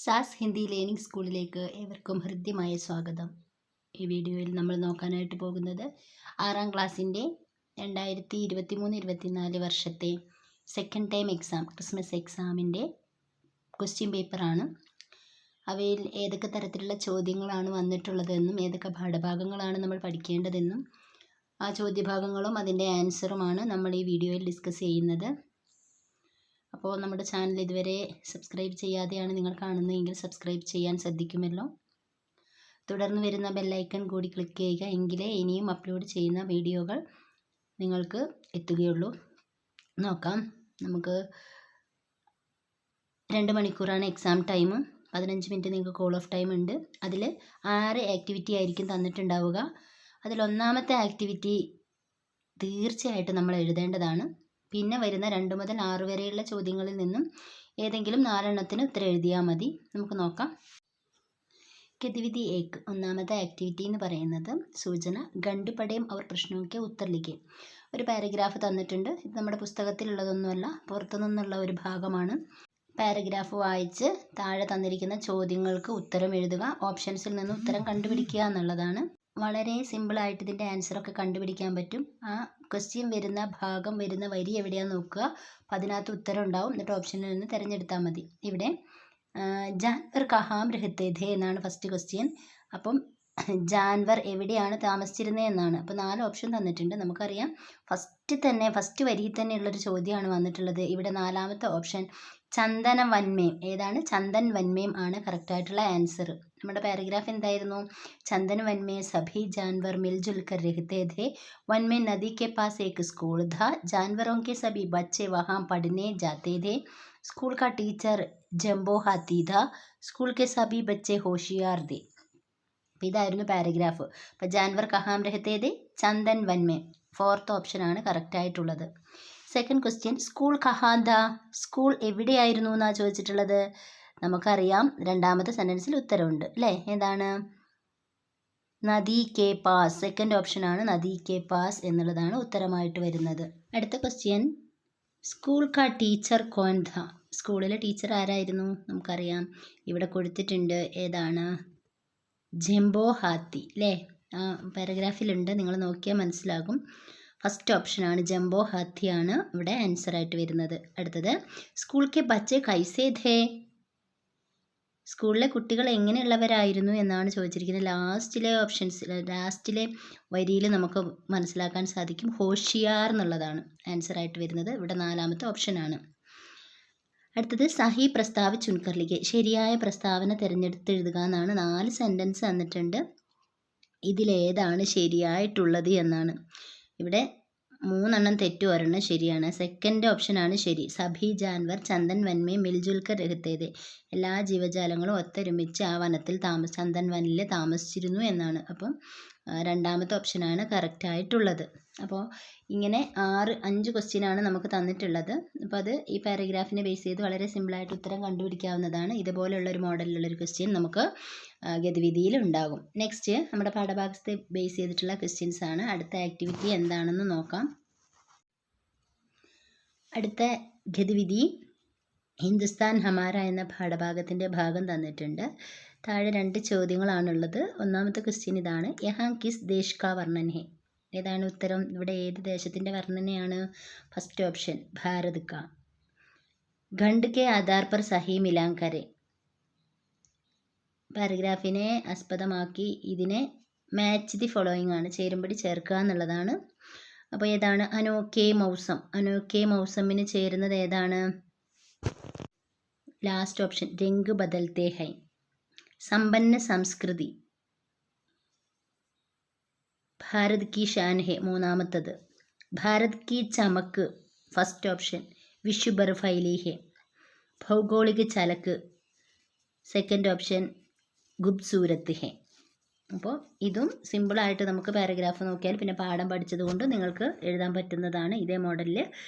സാസ് Hindi learning സ്കൂളിലേക്ക് ഏവർക്കും ഹൃദ്യമായ സ്വാഗതം. ഈ വീഡിയോയിൽ നമ്മൾ നോക്കാനായിട്ട് പോകുന്നത് 6ാം ക്ലാസ്സിൻ്റെ 2023-24 വർഷത്തെ സെക്കൻഡ് ടൈം എക്സാം, ക്രിസ്മസ് എക്സാമിൻ്റെ ക്വസ്റ്റ്യൻ പേപ്പറാണ്. അവയിൽ ഏതൊക്കെ തരത്തിലുള്ള ചോദ്യങ്ങളാണ് വന്നിട്ടുള്ളതെന്നും ഏതൊക്കെ പാഠഭാഗങ്ങളാണ് നമ്മൾ പഠിക്കേണ്ടതെന്നും ആ ചോദ്യഭാഗങ്ങളും അതിൻ്റെ ആൻസറുമാണ് നമ്മൾ ഈ വീഡിയോയിൽ ഡിസ്കസ് ചെയ്യുന്നത്. അപ്പോൾ നമ്മുടെ ചാനൽ ഇതുവരെ സബ്സ്ക്രൈബ് ചെയ്യാതെയാണ് നിങ്ങൾ കാണുന്നതെങ്കിൽ സബ്സ്ക്രൈബ് ചെയ്യാൻ ശ്രദ്ധിക്കുമല്ലോ. തുടർന്ന് വരുന്ന ബെല്ലൈക്കൺ കൂടി ക്ലിക്ക് ചെയ്യുക, എങ്കിലേ ഇനിയും അപ്ലോഡ് ചെയ്യുന്ന വീഡിയോകൾ നിങ്ങൾക്ക് എത്തുകയുള്ളൂ. നോക്കാം. നമുക്ക് 2 മണിക്കൂറാണ് എക്സാം ടൈം. 15 മിനിറ്റ് നിങ്ങൾക്ക് കോൾ ഓഫ് ടൈം ഉണ്ട്. അതിൽ 6 ആക്ടിവിറ്റി ആയിരിക്കും തന്നിട്ടുണ്ടാവുക. അതിൽ ഒന്നാമത്തെ ആക്ടിവിറ്റി തീർച്ചയായിട്ടും നമ്മൾ എഴുതേണ്ടതാണ്. പിന്നെ വരുന്ന 2 മുതൽ 6 വരെയുള്ള ചോദ്യങ്ങളിൽ നിന്നും ഏതെങ്കിലും 4 എണ്ണത്തിന് ഉത്തരം എഴുതിയാൽ മതി. നമുക്ക് നോക്കാം. ഗതിവിധി 1, ഒന്നാമത്തെ ആക്ടിവിറ്റി എന്ന് പറയുന്നത് സൂചന ഗണ്ട് പഠേം അവർ പ്രശ്നമൊക്കെ ഉത്തർ ലിഖേ. ഒരു പാരഗ്രാഫ് തന്നിട്ടുണ്ട്. ഇത് നമ്മുടെ പുസ്തകത്തിലുള്ളതൊന്നുമല്ല, പുറത്തു നിന്നുള്ള ഒരു ഭാഗമാണ്. പാരഗ്രാഫ് വായിച്ച് താഴെ തന്നിരിക്കുന്ന ചോദ്യങ്ങൾക്ക് ഉത്തരം എഴുതുക. ഓപ്ഷൻസിൽ നിന്ന് ഉത്തരം കണ്ടുപിടിക്കുക എന്നുള്ളതാണ്. വളരെ സിമ്പിളായിട്ട് ഇതിൻ്റെ ആൻസറൊക്കെ കണ്ടുപിടിക്കാൻ പറ്റും. ആ ക്വസ്റ്റ്യൻ വരുന്ന ഭാഗം, വരുന്ന വരി എവിടെയാണെന്ന് നോക്കുക. അപ്പോൾ അതിനകത്ത് ഉത്തരം ഉണ്ടാവും. എന്നിട്ട് ഓപ്ഷനിൽ നിന്ന് തിരഞ്ഞെടുത്താൽ മതി. ഇവിടെ ജാൻവർ കഹാം രഹത്തെ ഥേ എന്നാണ് ഫസ്റ്റ് ക്വസ്റ്റ്യൻ. അപ്പം ജാൻവർ എവിടെയാണ് താമസിച്ചിരുന്നത് എന്നാണ്. അപ്പോൾ 4 ഓപ്ഷൻ തന്നിട്ടുണ്ട്. നമുക്കറിയാം ഫസ്റ്റ് വരിയിൽ തന്നെ ഉള്ളൊരു ചോദ്യമാണ് വന്നിട്ടുള്ളത്. ഇവിടെ 4ാമത്തെ ഓപ്ഷൻ ചന്ദന വൻമേം. ഏതാണ്? ചന്ദൻ വൻമേം ആണ് കറക്റ്റായിട്ടുള്ള ആൻസർ. നമ്മുടെ പാരഗ്രാഫ് എന്തായിരുന്നു? ചന്ദൻ വൻമേ സഭി ജാൻവർ മിൽജുൽ കർ രഹത്തെ थे. वन में नदी के पास एक स्कूल था. जानवरों के सभी बच्चे वहाँ पढ़ने जाते थे. स्कूल का टीचर जंबो हाथी था. स्कूल के सभी बच्चे होशियार थे. ഇതായിരുന്നു പാരഗ്രാഫ്. അപ്പോൾ ജാൻവർ കഹാം രഹത്തെ थे, ചന്ദൻ വൻമേ. 4th ഓപ്ഷനാണ് കറക്റ്റായിട്ടുള്ളത്. സെക്കൻഡ് ക്വസ്റ്റ്യൻ സ്കൂൾ കഹാം ഥാ. സ്കൂൾ എവിടെയായിരുന്നു എന്നാണ് ചോദിച്ചിട്ടുള്ളത്. നമുക്കറിയാം 2ാമത്തെ സെൻറ്റൻസിൽ ഉത്തരവുണ്ട് അല്ലേ? ഏതാണ്? നദി കെ പാസ്. സെക്കൻഡ് ഓപ്ഷനാണ് നദി കെ പാസ് എന്നുള്ളതാണ് ഉത്തരമായിട്ട് വരുന്നത്. അടുത്ത ക്വസ്റ്റ്യൻ സ്കൂൾ കാ ടീച്ചർ കോൻ ഥാ. സ്കൂളിലെ ടീച്ചർ ആരായിരുന്നു? നമുക്കറിയാം, ഇവിടെ കൊടുത്തിട്ടുണ്ട്. ഏതാണ്? ജംബോ ഹാത്തി അല്ലേ? ആ പാരഗ്രാഫിലുണ്ട്, നിങ്ങൾ നോക്കിയാൽ മനസ്സിലാകും. ഫസ്റ്റ് ഓപ്ഷനാണ് ജംബോ ഹാത്തിയാണ് ഇവിടെ ആൻസറായിട്ട് വരുന്നത്. അടുത്തത് സ്കൂൾ കെ ബच्चे കൈസേ ഥേ. സ്കൂളിലെ കുട്ടികൾ എങ്ങനെയുള്ളവരായിരുന്നു എന്നാണ് ചോദിച്ചിരിക്കുന്നത്. ലാസ്റ്റിലെ വരിയിൽ നമുക്ക് മനസ്സിലാക്കാൻ സാധിക്കും. ഹോഷിയാർ എന്നുള്ളതാണ് ആൻസറായിട്ട് വരുന്നത്. ഇവിടെ 4ാമത്തെ ഓപ്ഷനാണ്. അടുത്തത് സഹി പ്രസ്താവ് ചുൻകർ ലിഖേ. ശരിയായ പ്രസ്താവന തിരഞ്ഞെടുത്ത് എഴുതുക എന്നാണ്. 4 സെൻറ്റൻസ് തന്നിട്ടുണ്ട്. ഇതിലേതാണ് ശരിയായിട്ടുള്ളത് എന്നാണ്. ഇവിടെ 3 എണ്ണം തെറ്റും 1 എണ്ണം ശരിയാണ്. സെക്കൻഡ് ഓപ്ഷനാണ് ശരി. സഭി ജാൻവർ ചന്ദൻ വൻമേ മിൽജുൽക്കർ രഹത്തേത്. എല്ലാ ജീവജാലങ്ങളും ഒത്തൊരുമിച്ച് ആ വനത്തിൽ ചന്ദൻ വനിൽ താമസിച്ചിരുന്നു എന്നാണ്. അപ്പം 2ാമത്തെ ഓപ്ഷനാണ് കറക്റ്റായിട്ടുള്ളത്. അപ്പോൾ ഇങ്ങനെ 5 ക്വസ്റ്റ്യനാണ് നമുക്ക് തന്നിട്ടുള്ളത്. അപ്പോൾ അത് ഈ പാരഗ്രാഫിനെ ബേസ് ചെയ്ത് വളരെ സിമ്പിളായിട്ട് ഉത്തരം കണ്ടുപിടിക്കാവുന്നതാണ്. ഇതുപോലുള്ളൊരു മോഡലിലുള്ളൊരു ക്വസ്റ്റ്യൻ നമുക്ക് ഗതിവിധിയിൽ ഉണ്ടാകും. നെക്സ്റ്റ് നമ്മുടെ പാഠഭാഗത്തെ ബേസ് ചെയ്തിട്ടുള്ള ക്വസ്റ്റ്യൻസ് ആണ്. അടുത്ത ആക്ടിവിറ്റി എന്താണെന്ന് നോക്കാം. അടുത്ത ഗതിവിധി ഹിന്ദുസ്ഥാൻ ഹമാര എന്ന പാഠഭാഗത്തിൻ്റെ ഭാഗം തന്നിട്ടുണ്ട്. താഴെ 2 ചോദ്യങ്ങളാണുള്ളത്. ഒന്നാമത്തെ ക്വസ്റ്റ്യൻ ഇതാണ്. യഹാ കിസ് ദേശ് കാ വർണ്ണൻ ഹെ. ഏതാണ് ഉത്തരം? ഇവിടെ ഏത് ദേശത്തിൻ്റെ വർണ്ണനയാണ്? ഫസ്റ്റ് ഓപ്ഷൻ ഭാരത് കാ. ഖണ്ഡ് കെ ആധാർ പർ സഹി മിലാൻ കരെ. പാരഗ്രാഫിനെ ആസ്പദമാക്കി ഇതിനെ മാച്ച് ദി ഫോളോയിങ് ആണ്, ചേരുംപടി ചേർക്കുക എന്നുള്ളതാണ്. അപ്പോൾ ഏതാണ്? അനോഖേ മൗസം. അനോഖേ മൗസമിന് ചേരുന്നത് ഏതാണ്? ലാസ്റ്റ് ഓപ്ഷൻ രംഗ് ബദൽത്തെ ഹൈ. സമ്പന്ന സംസ്കൃതി. ഭാരത് കി ഷാൻ ഹെ. 3ാമത്തത്. ഭാരത് കി ചമക്ക്. ഫസ്റ്റ് ഓപ്ഷൻ വിശ്വ ബർഫൈലി ഹെ. ഭൗഗോളിക ചലക്ക്. സെക്കൻഡ് ഓപ്ഷൻ ഖൂബ്സൂരത്ത് ഹെ. അപ്പോൾ ഇതും സിമ്പിളായിട്ട് നമുക്ക് പാരഗ്രാഫ് നോക്കിയാൽ പിന്നെ പാഠം പഠിച്ചത് കൊണ്ട് നിങ്ങൾക്ക് എഴുതാൻ പറ്റുന്നതാണ്. ഇതേ മോഡലിൽ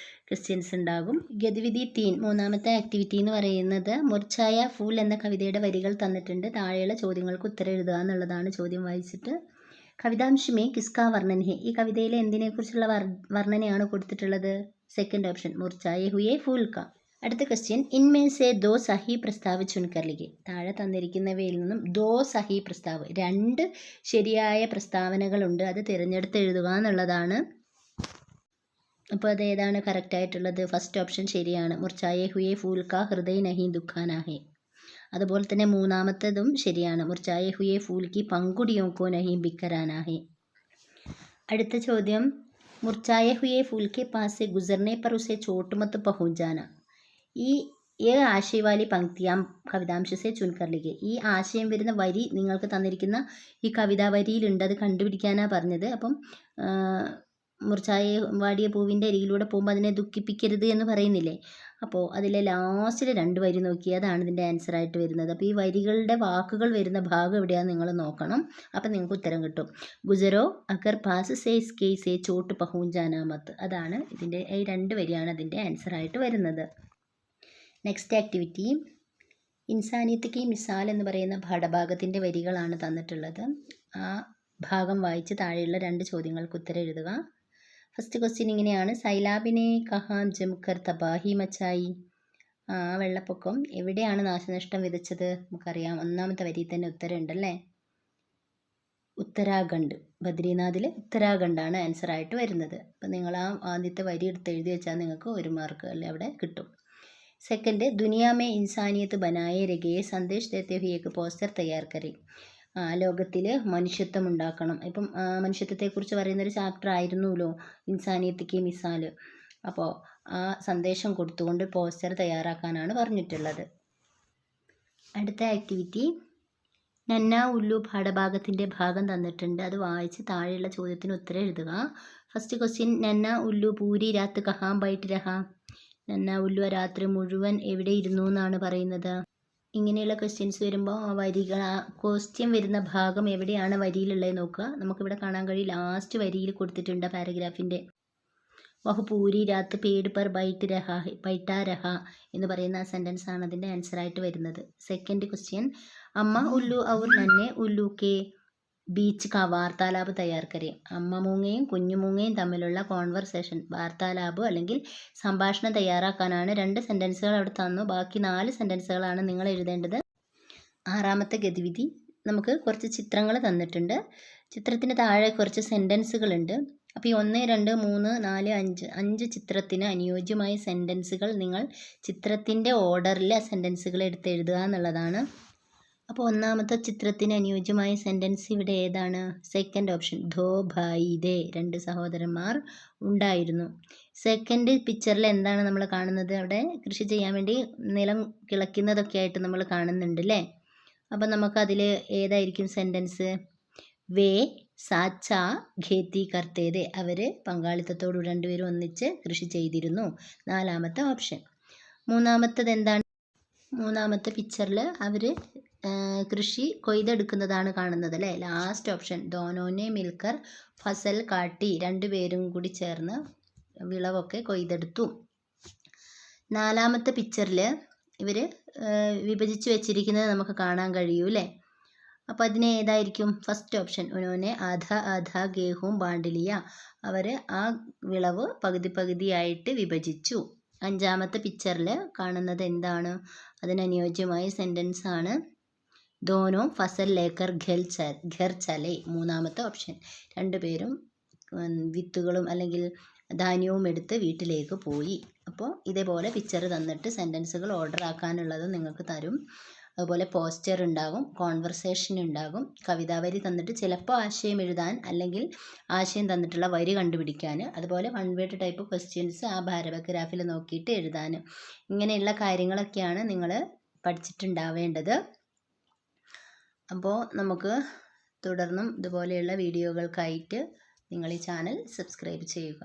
ക്വസ്റ്റ്യൻസ് ഉണ്ടാകും. ഗതിവിധി 3, 3ാമത്തെ ആക്ടിവിറ്റി എന്ന് പറയുന്നത് മുർച്ചായ ഫൂൽ എന്ന കവിതയുടെ വരികൾ തന്നിട്ടുണ്ട്. താഴെയുള്ള ചോദ്യങ്ങൾക്ക് ഉത്തരം എഴുതുക എന്നുള്ളതാണ്. ചോദ്യം വായിച്ചിട്ട് കവിതാംശമേ കിസ്കാ വർണ്ണൻ ഹെ. ഈ കവിതയിലെ എന്തിനെക്കുറിച്ചുള്ള വർണ്ണനയാണ് കൊടുത്തിട്ടുള്ളത്? സെക്കൻഡ് ഓപ്ഷൻ മുർച്ചായ ഹുയെ ഫൂൽ കാ. അടുത്ത ക്വസ്റ്റ്യൻ ഇൻമേ സെ ദോ സഹി പ്രസ്താവ് ചുൻകർ ലിഖിए. താഴെ തന്നിരിക്കുന്നവയിൽ നിന്നും ദോ സഹി പ്രസ്താവ്, 2 ശരിയായ പ്രസ്താവനകളുണ്ട്, അത് തിരഞ്ഞെടുത്ത് എഴുതുക എന്നുള്ളതാണ്. അപ്പോൾ അത് ഏതാണ് കറക്റ്റ് ആയിട്ടുള്ളത്? ഫസ്റ്റ് ഓപ്ഷൻ ശരിയാണ്, മുർച്ചായേ ഹുയേ ഫൂൽ കാ ഹൃദയ നഹി ദുഃഖാനാ ഹേ. അതുപോലെ തന്നെ മൂന്നാമത്തതും ശരിയാണ്, മുർച്ചായേ ഹുയേ ഫൂൽ കി പങ്കുടിയോ കോ നഹി ബിക്കരാനാ ഹേ. അടുത്ത ചോദ്യം, മുർച്ചായേ ഹുയേ ഫൂൽ കെ പാസ് സെ ഗുസർനെ പർ ഉസെ ചോട്ട് മത്ത് പഹുഞ്ച് ജാനാ. ഈ ആശയ വാലി പങ്ക്തിയാം കവിതാംശ സെ ചുൻകർ ലിഖിए. ഈ ആശയം വരുന്ന വരി നിങ്ങൾക്ക് തന്നിരിക്കുന്ന ഈ കവിതാ വരിയിലുണ്ട്, അത് കണ്ടുപിടിക്കാനാണ് പറഞ്ഞത്. അപ്പം മുർച്ചായ വാടിയ പൂവിൻ്റെ അരികിലൂടെ പോകുമ്പോൾ അതിനെ ദുഃഖിപ്പിക്കരുത് എന്ന് പറയുന്നില്ലേ, അപ്പോൾ അതിലെ ലാസ്റ്റിലെ 2 വരി നോക്കി, അതാണ് ഇതിൻ്റെ ആൻസർ ആയിട്ട് വരുന്നത്. അപ്പോൾ ഈ വരികളുടെ വാക്കുകൾ വരുന്ന ഭാഗം എവിടെയാണെന്ന് നിങ്ങൾ നോക്കണം, അപ്പം നിങ്ങൾക്ക് ഉത്തരം കിട്ടും. ഗുജറോ അഗർ പാസ് സേ ഇസ്കെ സേ ചോട്ട് പഹൂഞ്ചാനാമത്ത്, അതാണ് ഇതിൻ്റെ ഈ 2 വരിയാണ് അതിൻ്റെ ആൻസർ ആയിട്ട് വരുന്നത്. നെക്സ്റ്റ് ആക്ടിവിറ്റി, ഇൻസാനിയത്ത് കി മിസാൽ എന്ന് പറയുന്ന പാഠഭാഗത്തിൻ്റെ വരികളാണ് തന്നിട്ടുള്ളത്. ആ ഭാഗം വായിച്ച് താഴെയുള്ള 2 ചോദ്യങ്ങൾക്ക് ഉത്തരം എഴുതുക. ഫസ്റ്റ് ക്വസ്റ്റ്യൻ ഇങ്ങനെയാണ്, സൈലാബിനെ കഹാം ജംകർ തബാഹി മച്ചായി. വെള്ളപ്പൊക്കം എവിടെയാണ് നാശനഷ്ടം വിതച്ചത്? നമുക്കറിയാം, ഒന്നാമത്തെ വരിയിൽ തന്നെ ഉത്തരം ഉണ്ടല്ലേ, ഉത്തരാഖണ്ഡ്. ബദ്രീനാഥിൽ ഉത്തരാഖണ്ഡാണ് ആൻസർ ആയിട്ട് വരുന്നത്. അപ്പം നിങ്ങൾ ആ ആദ്യത്തെ വരി എടുത്ത് എഴുതി വെച്ചാൽ നിങ്ങൾക്ക് 1 മാർക്ക് അല്ലേ അവിടെ കിട്ടും. സെക്കൻഡ്, ദുനിയാ മേ ഇൻസാനിയത്ത് ബനായെ രഖിए സന്ദേശ് ദേത്തെ ഹുए एक പോസ്റ്റർ തയ്യാർ കരി. ലോകത്തിൽ മനുഷ്യത്വം ഉണ്ടാക്കണം. ഇപ്പം മനുഷ്യത്വത്തെക്കുറിച്ച് പറയുന്നൊരു ചാപ്റ്റർ ആയിരുന്നല്ലോ ഇൻസാനിയത്ത് കി മിസാൽ. അപ്പോൾ ആ സന്ദേശം കൊടുത്തുകൊണ്ട് പോസ്റ്റർ തയ്യാറാക്കാനാണ് പറഞ്ഞിട്ടുള്ളത്. അടുത്ത ആക്ടിവിറ്റി, നന്ന ഉല്ലു പാഠഭാഗത്തിൻ്റെ ഭാഗം തന്നിട്ടുണ്ട്, അത് വായിച്ച് താഴെയുള്ള ചോദ്യത്തിന് ഉത്തരം എഴുതുക. ഫസ്റ്റ് ക്വസ്റ്റ്യൻ, നന്ന ഉല്ലു പൂരി രാത്ത് കഹാം ബൈറ്റ് രഹാ. നന്ന ഉല്ലു രാത്രി മുഴുവൻ എവിടെ ഇരുന്നു എന്നാണ് പറയുന്നത്. ഇങ്ങനെയുള്ള ക്വസ്റ്റ്യൻസ് വരുമ്പോൾ ആ വരികൾ, ആ ക്വസ്റ്റ്യൻ വരുന്ന ഭാഗം എവിടെയാണ് വരിയിലുള്ളത് നോക്കുക. നമുക്കിവിടെ കാണാൻ കഴിയും, ലാസ്റ്റ് വരിയിൽ കൊടുത്തിട്ടുണ്ട് പാരഗ്രാഫിൻ്റെ. വഹു പൂരി രാത്ത് പേട് പർ ബൈറ്റ് രഹാ ബൈറ്റാ രഹാ എന്ന് പറയുന്ന ആ സെൻറ്റൻസ് ആണ് അതിൻ്റെ ആൻസർ ആയിട്ട് വരുന്നത്. സെക്കൻഡ് ക്വസ്റ്റ്യൻ, അമ്മ ഉല്ലു ഔർ നന്നെ ഉല്ലു കെ ബീച്ച് കാ വാർത്താലാപ് തയ്യാർ കരെ. അമ്മ മൂങ്ങയും കുഞ്ഞു മൂങ്ങയും തമ്മിലുള്ള കോൺവെർസേഷൻ, വാർത്താലാപ് അല്ലെങ്കിൽ സംഭാഷണം തയ്യാറാക്കാനാണ് 2 സെൻറ്റൻസുകൾ അവിടെ തന്നു. ബാക്കി 4 സെൻറ്റൻസുകളാണ് നിങ്ങൾ എഴുതേണ്ടത്. ആറാമത്തെ ഗതിവിധി, നമുക്ക് കുറച്ച് ചിത്രങ്ങൾ തന്നിട്ടുണ്ട്, ചിത്രത്തിന് താഴെ കുറച്ച് സെൻറ്റൻസുകളുണ്ട്. അപ്പോൾ ഈ 1, 2, 3, 4, 5 ചിത്രത്തിന് അനുയോജ്യമായ സെൻറ്റൻസുകൾ നിങ്ങൾ ചിത്രത്തിൻ്റെ ഓർഡറിൽ ആ സെൻറ്റൻസുകൾ എടുത്ത് എഴുതുക എന്നുള്ളതാണ്. അപ്പോൾ ഒന്നാമത്തെ ചിത്രത്തിന് അനുയോജ്യമായ സെൻറ്റൻസ് ഇവിടെ ഏതാണ്? സെക്കൻഡ് ഓപ്ഷൻ, ധോ ഭായി ദേ, 2 സഹോദരന്മാർ ഉണ്ടായിരുന്നു. സെക്കൻഡ് പിക്ചറിൽ എന്താണ് നമ്മൾ കാണുന്നത്? അവിടെ കൃഷി ചെയ്യാൻ വേണ്ടി നിലം കിളയ്ക്കുന്നതൊക്കെ ആയിട്ട് നമ്മൾ കാണുന്നുണ്ട് അല്ലേ. അപ്പം നമുക്കതിൽ ഏതായിരിക്കും സെൻറ്റൻസ്? വേ സാച്ച ഖേത്തി കർത്തേതെ, അവർ പങ്കാളിത്തത്തോട് 2 പേരും ഒന്നിച്ച് കൃഷി ചെയ്തിരുന്നു. 4ാമത്തെ ഓപ്ഷൻ. മൂന്നാമത്തത് എന്താണ്? മൂന്നാമത്തെ പിക്ചറിൽ അവർ കൃഷി കൊയ്തെടുക്കുന്നതാണ് കാണുന്നത് അല്ലേ. ലാസ്റ്റ് ഓപ്ഷൻ, ദോനോനെ മിൽക്കർ ഫസൽ കാട്ടി, 2 പേരും കൂടി ചേർന്ന് വിളവൊക്കെ കൊയ്തെടുത്തു. 4ാമത്തെ പിക്ചറിൽ ഇവർ വിഭജിച്ച് വെച്ചിരിക്കുന്നത് നമുക്ക് കാണാൻ കഴിയൂ അല്ലേ. അപ്പോൾ അതിന് ഏതായിരിക്കും? ഫസ്റ്റ് ഓപ്ഷൻ, ഉനോനെ ആധ ആധ ഗേഹൂം ബാണ്ടിലിയ, അവർ ആ വിളവ് പകുതിയായിട്ട് വിഭജിച്ചു. 5ാമത്തെ പിക്ചറിൽ കാണുന്നത് എന്താണ്? അതിനനുയോജ്യമായ സെൻറ്റൻസ് ആണ്, ദോനോ ഫസൽ ലേക്കർ ഘർ ചലെ. 3ാമത്തെ ഓപ്ഷൻ, 2 പേരും വിത്തുകളും അല്ലെങ്കിൽ ധാന്യവും എടുത്ത് വീട്ടിലേക്ക് പോയി. അപ്പോൾ ഇതേപോലെ പിക്ചർ തന്നിട്ട് സെൻറ്റൻസുകൾ ഓർഡർ ആക്കാനുള്ളത് നിങ്ങൾക്ക് തരും. അതുപോലെ പോസ്റ്റർ ഉണ്ടാകും, കോൺവെർസേഷൻ ഉണ്ടാകും, കവിതാവരി തന്നിട്ട് ചിലപ്പോൾ ആശയം എഴുതാൻ അല്ലെങ്കിൽ ആശയം തന്നിട്ടുള്ള വരി കണ്ടുപിടിക്കാൻ, അതുപോലെ 1 വേർഡ് ടൈപ്പ് ക്വസ്റ്റ്യൻസ് ആ പാരഗ്രാഫിൽ നോക്കിയിട്ട് എഴുതാൻ, ഇങ്ങനെയുള്ള കാര്യങ്ങളൊക്കെയാണ് നിങ്ങൾ പഠിച്ചിട്ടുണ്ടാവേണ്ടത്. അപ്പോൾ നമുക്ക് തുടർന്നും ഇതുപോലെയുള്ള വീഡിയോകൾക്കായിട്ട് നിങ്ങൾ ഈ ചാനൽ സബ്സ്ക്രൈബ് ചെയ്യുക.